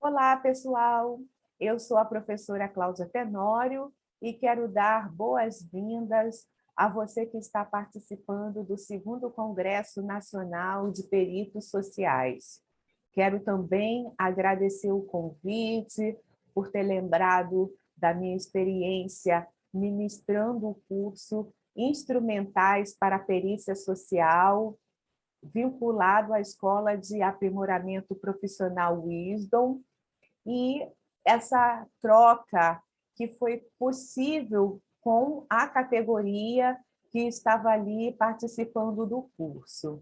Olá, pessoal! Eu sou a professora Cláudia Tenório e quero dar boas-vindas a você que está participando do 2º Congresso Nacional de Peritos Sociais. Quero também agradecer o convite por ter lembrado da minha experiência ministrando o curso Instrumentais para a Perícia Social, vinculado à Escola de Aprimoramento Profissional Wisdom, e essa troca que foi possível com a categoria que estava ali participando do curso.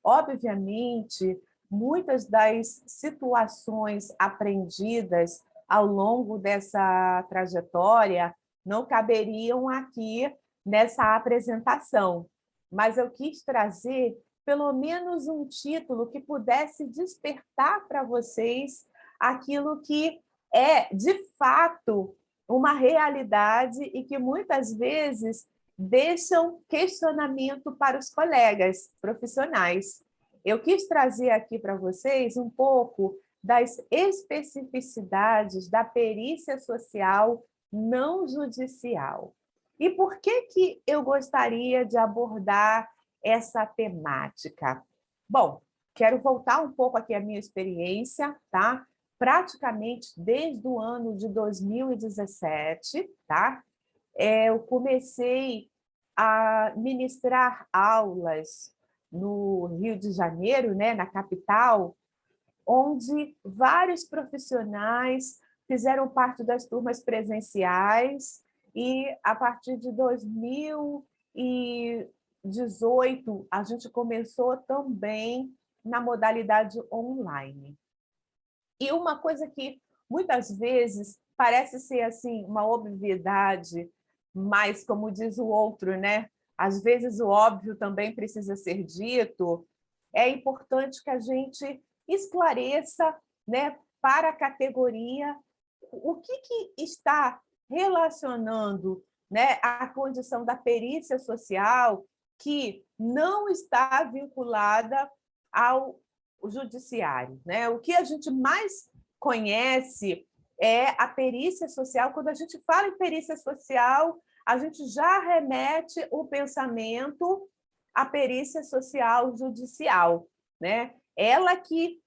Obviamente, muitas das situações aprendidas ao longo dessa trajetória não caberiam aqui nessa apresentação, mas eu quis trazer pelo menos um título que pudesse despertar para vocês aquilo que é, de fato, uma realidade e que muitas vezes deixam questionamento para os colegas profissionais. Eu quis trazer aqui para vocês um pouco das especificidades da perícia social não judicial. E por que eu gostaria de abordar essa temática? Bom, quero voltar um pouco aqui à minha experiência, tá? Praticamente desde o ano de 2017, tá? Eu comecei a ministrar aulas no Rio de Janeiro, né, na capital, onde vários profissionais fizeram parte das turmas presenciais e, a partir de 2018, a gente começou também na modalidade online. E uma coisa que muitas vezes parece ser assim uma obviedade, mas como diz o outro, né? Às vezes o óbvio também precisa ser dito. É importante que a gente esclareça, né, para a categoria o que está relacionando, né, a condição da perícia social que não está vinculada ao judiciário, né? O que a gente mais conhece é a perícia social. Quando a gente fala em perícia social, a gente já remete o pensamento à perícia social judicial, né? Ela que,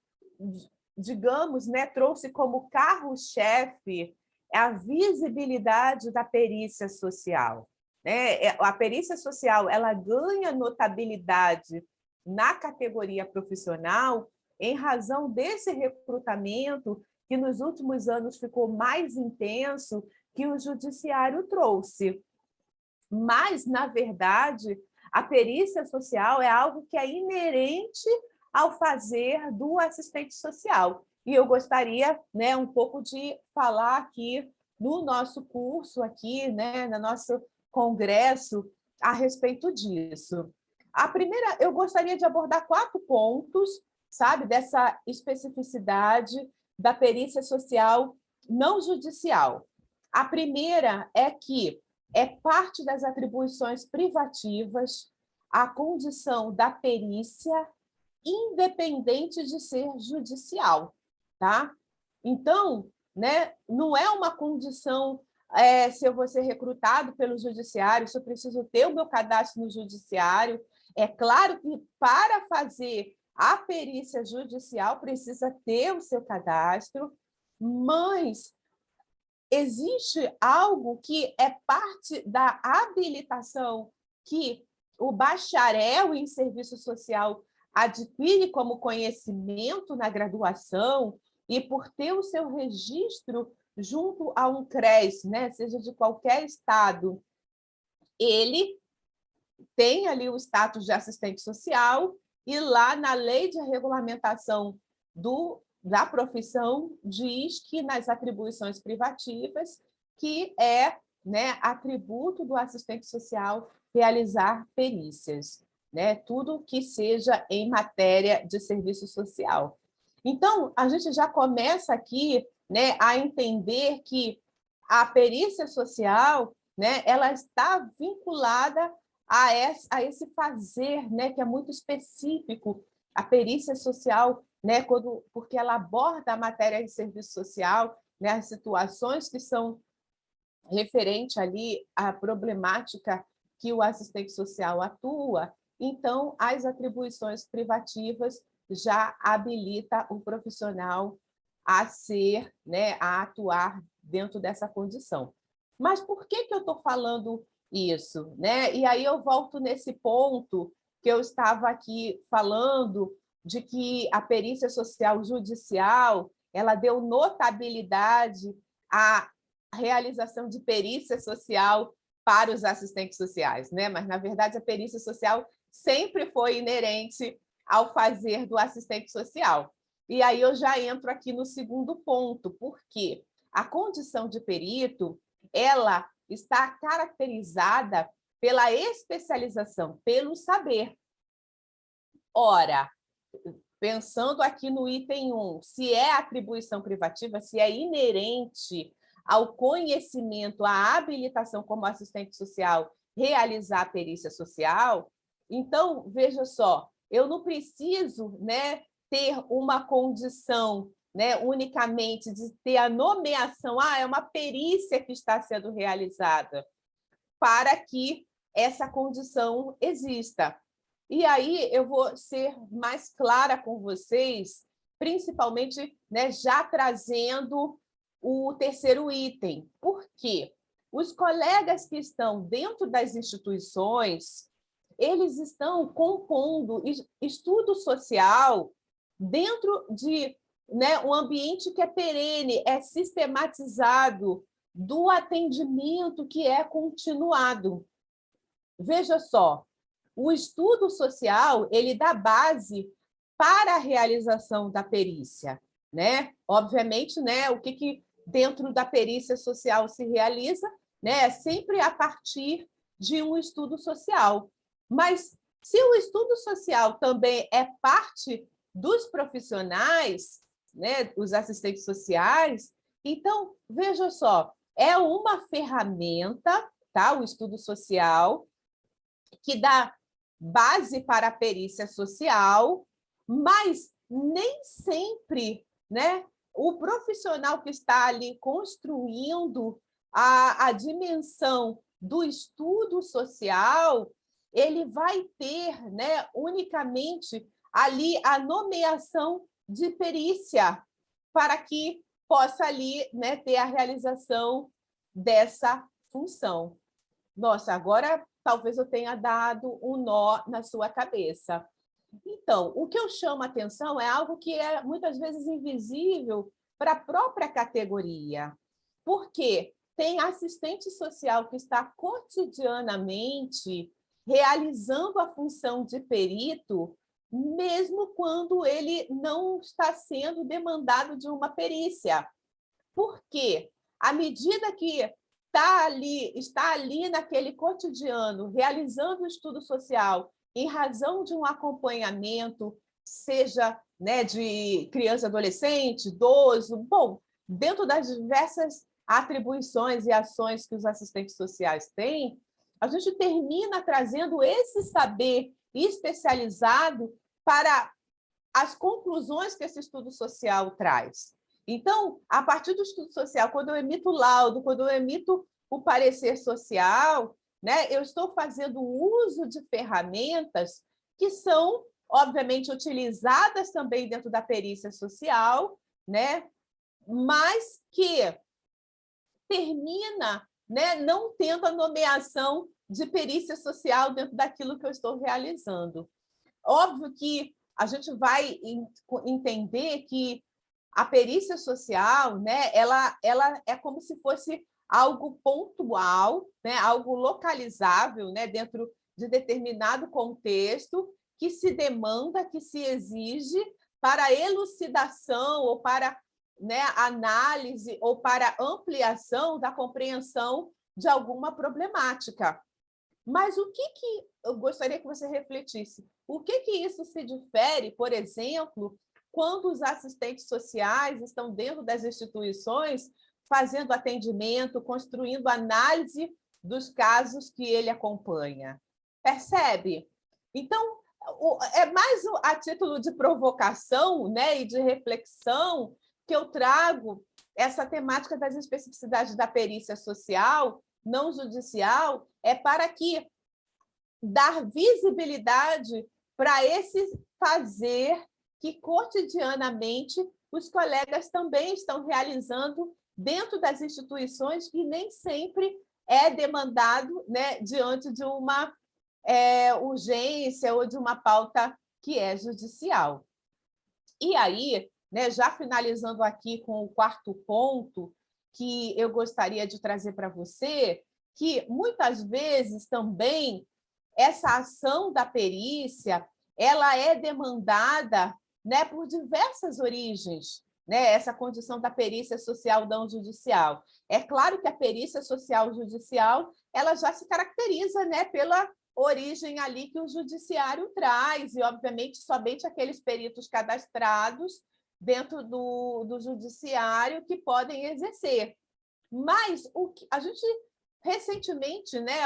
digamos, né, trouxe como carro-chefe a visibilidade da perícia social, né? A perícia social, ela ganha notabilidade na categoria profissional em razão desse recrutamento que nos últimos anos ficou mais intenso que o judiciário trouxe. Mas, na verdade, a perícia social é algo que é inerente ao fazer do assistente social. E eu gostaria, né, um pouco de falar aqui no nosso curso, aqui, né, no nosso congresso, a respeito disso. A primeira, eu gostaria de abordar 4 pontos, sabe, dessa especificidade da perícia social não judicial. A primeira é que é parte das atribuições privativas a condição da perícia, independente de ser judicial, tá? Então, né, não é uma condição se eu vou ser recrutado pelo judiciário, se eu preciso ter o meu cadastro no judiciário. É claro que para fazer a perícia judicial precisa ter o seu cadastro, mas existe algo que é parte da habilitação que o bacharel em serviço social adquire como conhecimento na graduação e por ter o seu registro junto a um CRES, né, seja de qualquer estado, ele tem ali o status de assistente social e lá na lei de regulamentação da profissão diz que nas atribuições privativas que é, né, atributo do assistente social realizar perícias, né, tudo que seja em matéria de serviço social. Então, a gente já começa aqui, né, a entender que a perícia social, né, ela está vinculada a esse fazer, né, que é muito específico a perícia social, né, porque ela aborda a matéria de serviço social, né, as situações que são referente ali à problemática que o assistente social atua, então as atribuições privativas já habilita o profissional a ser, né, a atuar dentro dessa condição. Mas por que eu estou falando isso, né? E aí eu volto nesse ponto que eu estava aqui falando de que a perícia social judicial ela deu notabilidade à realização de perícia social para os assistentes sociais, né? Mas, na verdade, a perícia social sempre foi inerente ao fazer do assistente social. E aí eu já entro aqui no segundo ponto, porque a condição de perito, ela está caracterizada pela especialização, pelo saber. Ora, pensando aqui no item 1, se é atribuição privativa, se é inerente ao conhecimento, à habilitação como assistente social, realizar a perícia social, então, veja só, eu não preciso, né, ter uma condição, né, unicamente de ter a nomeação, é uma perícia que está sendo realizada, para que essa condição exista. E aí eu vou ser mais clara com vocês, principalmente, né, já trazendo o terceiro item. Por quê? Os colegas que estão dentro das instituições, eles estão compondo estudo social dentro de, né, um ambiente que é perene, é sistematizado, do atendimento que é continuado. Veja só, o estudo social ele dá base para a realização da perícia, né? Obviamente, né, o que dentro da perícia social se realiza, né, é sempre a partir de um estudo social. Mas se o estudo social também é parte dos profissionais, né, os assistentes sociais, então, veja só, é uma ferramenta, tá? O estudo social, que dá base para a perícia social, mas nem sempre, né, o profissional que está ali construindo a dimensão do estudo social, ele vai ter, né, unicamente ali a nomeação de perícia para que possa ali, né, ter a realização dessa função. Nossa, agora talvez eu tenha dado um nó na sua cabeça. Então, o que eu chamo a atenção é algo que é muitas vezes invisível para a própria categoria. Porque tem assistente social que está cotidianamente realizando a função de perito, mesmo quando ele não está sendo demandado de uma perícia. Por quê? À medida que está ali naquele cotidiano, realizando o estudo social, em razão de um acompanhamento, seja, né, de criança, adolescente, idoso, bom, dentro das diversas atribuições e ações que os assistentes sociais têm, a gente termina trazendo esse saber especializado para as conclusões que esse estudo social traz. Então, a partir do estudo social, quando eu emito o laudo, quando eu emito o parecer social, né, eu estou fazendo uso de ferramentas que são, obviamente, utilizadas também dentro da perícia social, né, mas que termina, né, não tendo a nomeação de perícia social dentro daquilo que eu estou realizando. Óbvio que a gente vai entender que a perícia social, né, ela é como se fosse algo pontual, né, algo localizável, né, dentro de determinado contexto que se demanda, que se exige para elucidação ou para, né, análise ou para ampliação da compreensão de alguma problemática. Mas o que eu gostaria que você refletisse? O que isso se difere, por exemplo, quando os assistentes sociais estão dentro das instituições fazendo atendimento, construindo análise dos casos que ele acompanha? Percebe? Então, É mais a título de provocação, né, e de reflexão que eu trago essa temática das especificidades da perícia social, não judicial, é para que dar visibilidade para esse fazer que cotidianamente os colegas também estão realizando dentro das instituições e nem sempre é demandado, né, diante de uma urgência ou de uma pauta que é judicial. E aí, né, já finalizando aqui com o quarto ponto que eu gostaria de trazer para você, que muitas vezes também essa ação da perícia ela é demandada, né, por diversas origens, né, essa condição da perícia social não judicial. É claro que a perícia social judicial ela já se caracteriza, né, pela origem ali que o judiciário traz, e, obviamente, somente aqueles peritos cadastrados dentro do judiciário que podem exercer. Mas a gente, recentemente, né,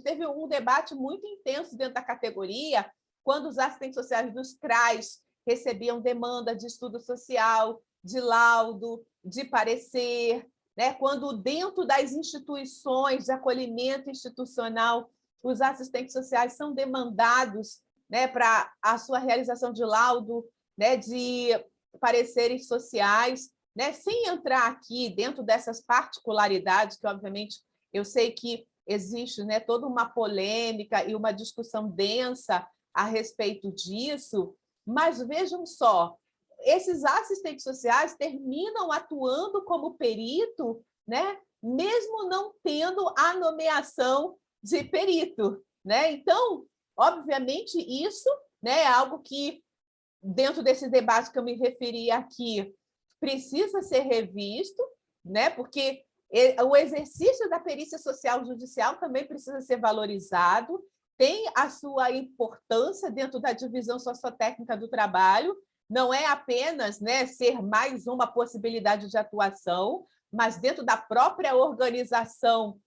teve um debate muito intenso dentro da categoria, quando os assistentes sociais dos CRAs recebiam demanda de estudo social, de laudo, de parecer, né, quando dentro das instituições de acolhimento institucional os assistentes sociais são demandados, né, para a sua realização de laudo, né, de pareceres sociais, né, sem entrar aqui dentro dessas particularidades, que, obviamente, eu sei que existe, né, toda uma polêmica e uma discussão densa a respeito disso, mas vejam só, esses assistentes sociais terminam atuando como perito, né, mesmo não tendo a nomeação de perito, né? Então, obviamente, isso, né, é algo que, dentro desse debate que eu me referi aqui, precisa ser revisto, né? Porque o exercício da perícia social judicial também precisa ser valorizado, tem a sua importância dentro da divisão sociotécnica do trabalho, não é apenas, né, ser mais uma possibilidade de atuação, mas dentro da própria organização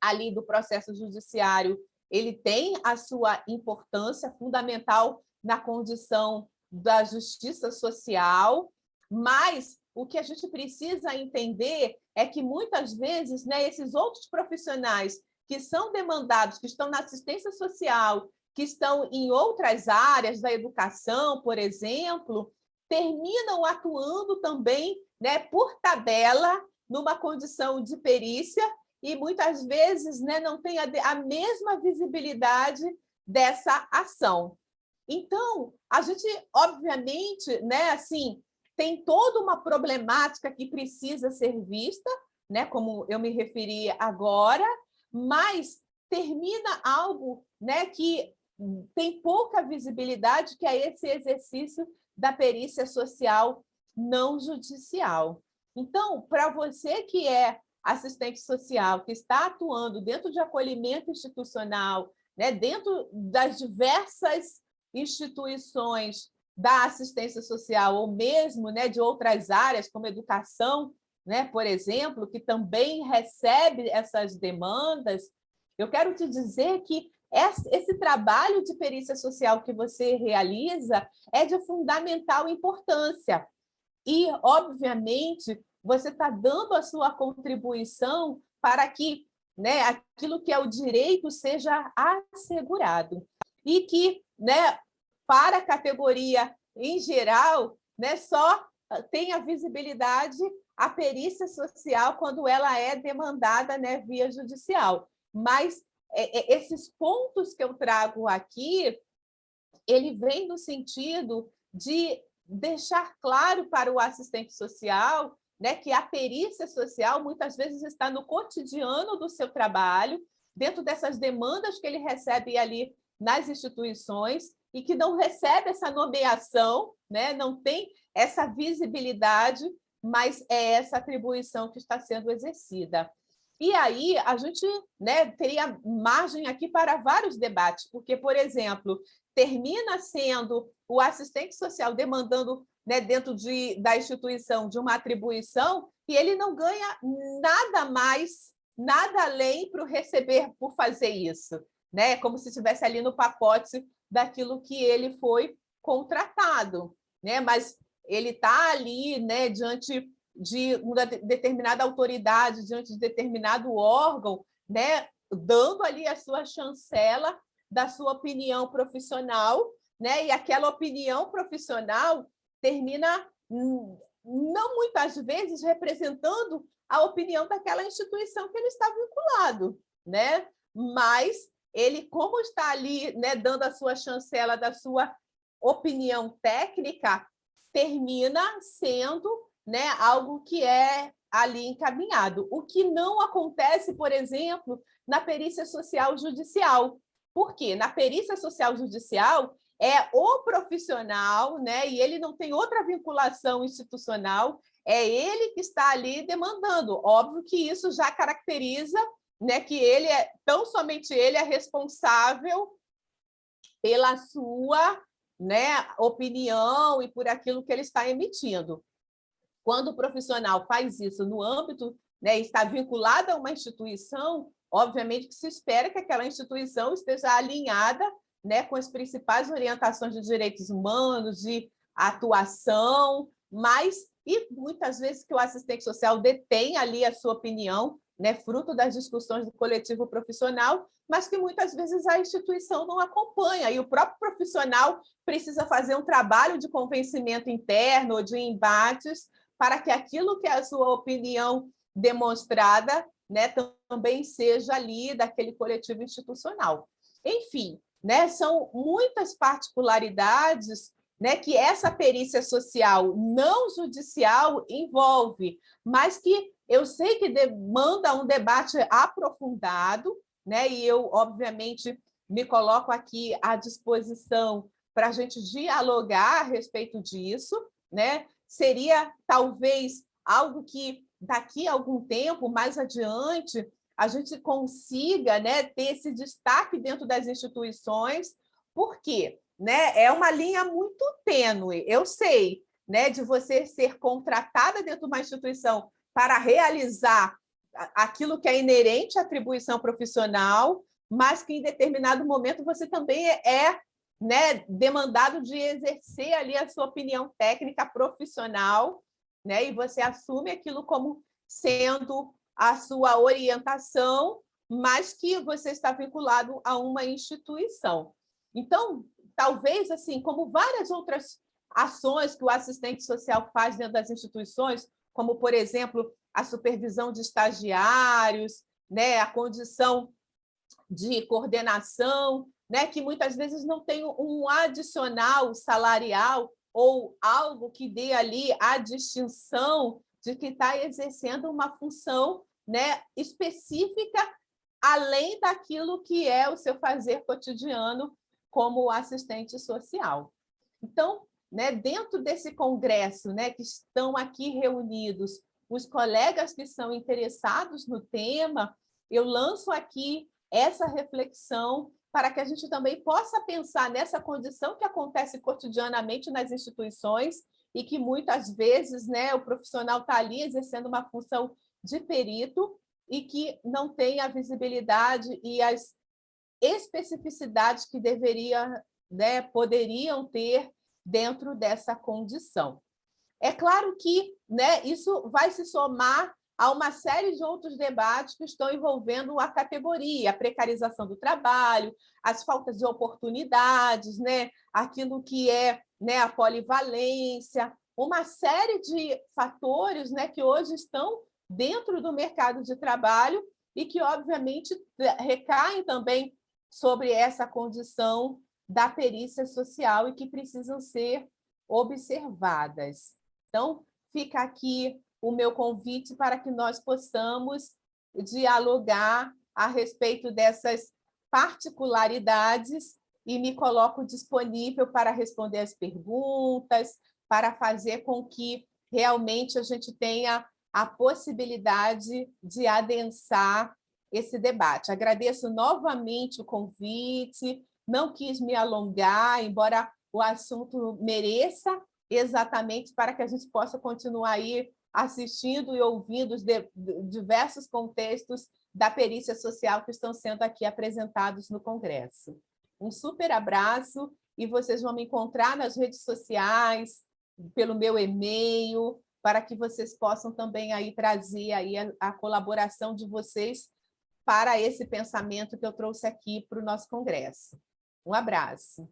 ali do processo judiciário, ele tem a sua importância fundamental na condição da justiça social, mas o que a gente precisa entender é que, muitas vezes, né, esses outros profissionais que são demandados, que estão na assistência social, que estão em outras áreas da educação, por exemplo, terminam atuando também, né, por tabela, numa condição de perícia, e muitas vezes, né, não tem a mesma visibilidade dessa ação. Então, a gente, obviamente, né, assim, tem toda uma problemática que precisa ser vista, né, como eu me referi agora, mas termina algo, né, que tem pouca visibilidade, que é esse exercício da perícia social não judicial. Então, para você que é assistente social, que está atuando dentro de acolhimento institucional, né, dentro das diversas instituições da assistência social, ou mesmo, né, de outras áreas, como educação, né, por exemplo, que também recebe essas demandas, eu quero te dizer que esse trabalho de perícia social que você realiza é de fundamental importância. E, obviamente, você está dando a sua contribuição para que, né, aquilo que é o direito seja assegurado. E que, né, para a categoria em geral, né, só tenha visibilidade a perícia social quando ela é demandada, né, via judicial. Mas esses pontos que eu trago aqui, ele vem no sentido de deixar claro para o assistente social, né, que a perícia social muitas vezes está no cotidiano do seu trabalho, dentro dessas demandas que ele recebe ali nas instituições, e que não recebe essa nomeação, né, não tem essa visibilidade, mas é essa atribuição que está sendo exercida. E aí a gente, né, teria margem aqui para vários debates, porque, por exemplo, termina sendo o assistente social demandando, né, dentro da instituição de uma atribuição, e ele não ganha nada mais, nada além para receber por fazer isso, né? Como se estivesse ali no pacote daquilo que ele foi contratado, né? Mas ele está ali, né, diante de uma determinada autoridade, diante de determinado órgão, né, dando ali a sua chancela da sua opinião profissional, né? E aquela opinião profissional termina, não muitas vezes, representando a opinião daquela instituição que ele está vinculado, né? Mas ele, como está ali, né, dando a sua chancela da sua opinião técnica, termina sendo, né, algo que é ali encaminhado. O que não acontece, por exemplo, na perícia social judicial. Por quê? Na perícia social judicial é o profissional, né, e ele não tem outra vinculação institucional, é ele que está ali demandando. Óbvio que isso já caracteriza, né, que ele é, tão somente ele é responsável pela sua, né, opinião e por aquilo que ele está emitindo. Quando o profissional faz isso no âmbito, né, está vinculado a uma instituição, obviamente que se espera que aquela instituição esteja alinhada, né, com as principais orientações de direitos humanos, de atuação, mas e muitas vezes que o assistente social detém ali a sua opinião, né, fruto das discussões do coletivo profissional, mas que muitas vezes a instituição não acompanha, e o próprio profissional precisa fazer um trabalho de convencimento interno, de embates, para que aquilo que é a sua opinião demonstrada, né, também seja ali daquele coletivo institucional. Enfim, né, são muitas particularidades, né, que essa perícia social não judicial envolve, mas que eu sei que demanda um debate aprofundado, né, e eu, obviamente, me coloco aqui à disposição para a gente dialogar a respeito disso, né? Seria talvez algo que daqui a algum tempo, mais adiante, a gente consiga, né, ter esse destaque dentro das instituições, porque, né, é uma linha muito tênue, eu sei, né, de você ser contratada dentro de uma instituição para realizar aquilo que é inerente à atribuição profissional, mas que em determinado momento você também né, demandado de exercer ali a sua opinião técnica profissional, né, e você assume aquilo como sendo a sua orientação, mas que você está vinculado a uma instituição. Então, talvez, assim, como várias outras ações que o assistente social faz dentro das instituições, como, por exemplo, a supervisão de estagiários, né, a condição de coordenação, né, que muitas vezes não tem um adicional salarial ou algo que dê ali a distinção de que está exercendo uma função, né, específica além daquilo que é o seu fazer cotidiano como assistente social. Então, né, dentro desse congresso, né, que estão aqui reunidos os colegas que são interessados no tema, eu lanço aqui essa reflexão para que a gente também possa pensar nessa condição que acontece cotidianamente nas instituições e que muitas vezes, né, o profissional está ali exercendo uma função de perito e que não tem a visibilidade e as especificidades que deveria, né, poderiam ter dentro dessa condição. É claro que, né, isso vai se somar a uma série de outros debates que estão envolvendo a categoria, a precarização do trabalho, as faltas de oportunidades, né, aquilo que é, né, a polivalência, uma série de fatores, né, que hoje estão dentro do mercado de trabalho e que, obviamente, recaem também sobre essa condição da perícia social e que precisam ser observadas. Então, fica aqui o meu convite para que nós possamos dialogar a respeito dessas particularidades e me coloco disponível para responder as perguntas, para fazer com que realmente a gente tenha a possibilidade de adensar esse debate. Agradeço novamente o convite, não quis me alongar, embora o assunto mereça, exatamente para que a gente possa continuar aí assistindo e ouvindo os diversos contextos da perícia social que estão sendo aqui apresentados no Congresso. um super abraço e vocês vão me encontrar nas redes sociais, pelo meu e-mail, para que vocês possam também aí trazer aí a colaboração de vocês para esse pensamento que eu trouxe aqui para o nosso congresso. Um abraço.